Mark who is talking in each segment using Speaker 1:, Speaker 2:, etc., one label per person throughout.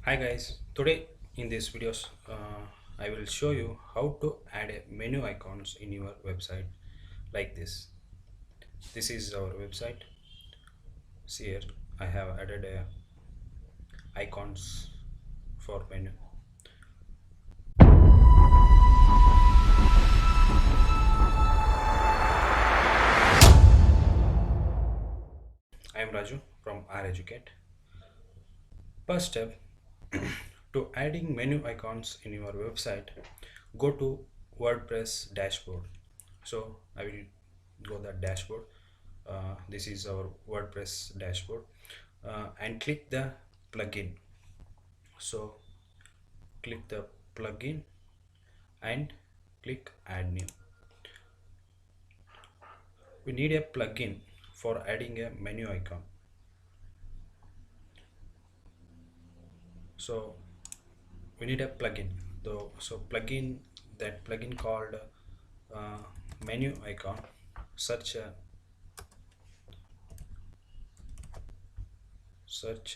Speaker 1: Hi guys, today in this videos I will show you how to add a menu icons in your website like this. This is our website. See here I have added a icons for menu. I am Raju from REducate. First step to adding menu icons in your website, go to WordPress dashboard. So I will go the dashboard. This is our WordPress dashboard and click the plugin. So click the plugin and click add new. We need a plugin for adding a menu icon. So we need a plugin though. So plugin, that plugin called uh, menu icon. Search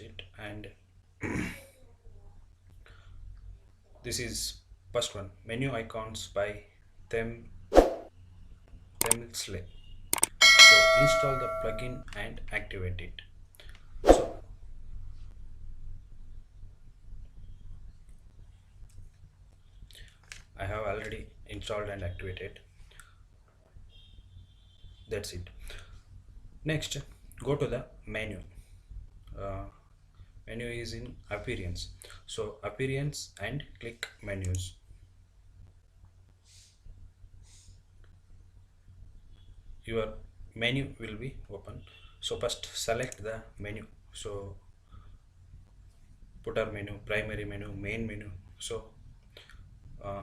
Speaker 1: it, and this is first one, menu icons by them Temsley. So install the plugin and activate it. So I have already installed and activated. That's it. Next, go to the menu. uh, Menu is in appearance, so appearance and click menus. Your menu will be open. So first select the menu. So footer menu, primary menu, main menu. So uh,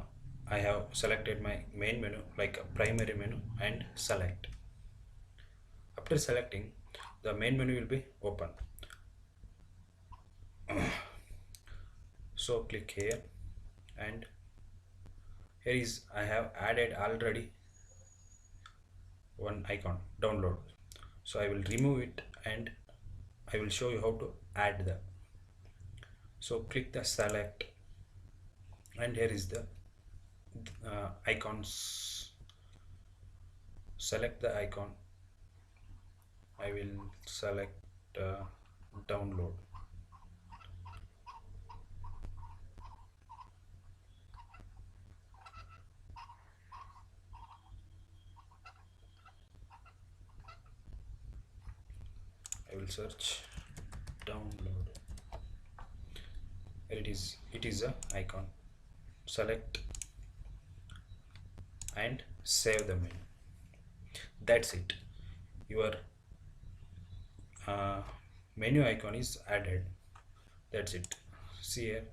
Speaker 1: I have selected my main menu like a primary menu and select. After selecting, the main menu will be open. So click here, and here is I have added already one icon, download. So I will remove it and I will show you how to add the. So click the select, and here is the icons. Select the icon. I will select download. I will search download. Here it is a icon. Select and save the menu. That's it. Your uh, menu icon is added. That's it. See here.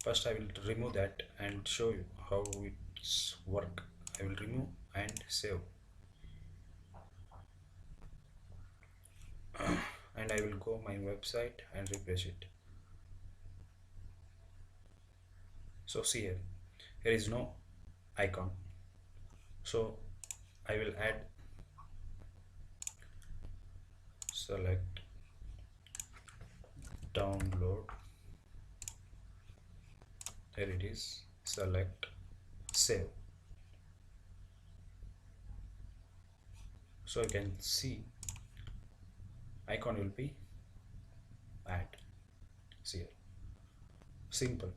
Speaker 1: First I will remove that and show you how it's work. I will remove and save, and I will go my website and refresh it. So see here, here is no icon. So I will add, select download. Here it is. Select save. So you can see icon will be add. See here, simple.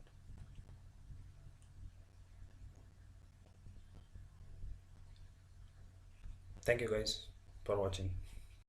Speaker 1: Thank you guys for watching.